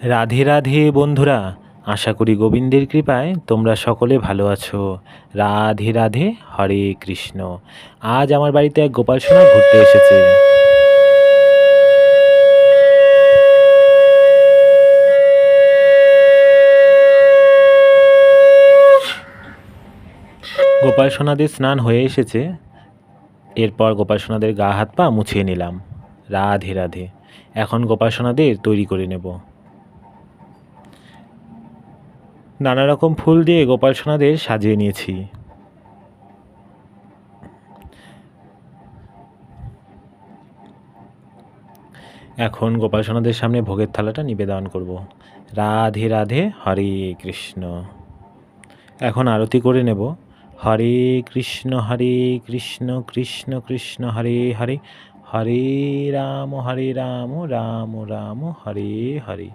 রাধে রাধে বন্ধুরা, আশা করি গোবিন্দের কৃপায় তোমরা সকলে ভালো আছো। রাধে রাধে, হরে কৃষ্ণ। আজ আমার বাড়িতে এক গোপাল সোনা ঘুরতে এসেছে। গোপাল সোনাদের স্নান হয়ে এসেছে। এরপর গোপাল সোনাদের গা হাত পা মুছিয়ে নিলাম। রাধে রাধে। এখন গোপাল সোনাদের তৈরি করে নেব। নানা রকম ফুল দিয়ে গোপাল সোনাদের সাজিয়ে নিয়েছি। এখন গোপাল সোনাদের সামনে ভোগের থালাটা নিবেদন করব। রাধে রাধে, হরে কৃষ্ণ। এখন আরতি করে নেব। হরে কৃষ্ণ কৃষ্ণ কৃষ্ণ হরে হরে, হরে রাম রাম রাম হরে হরে।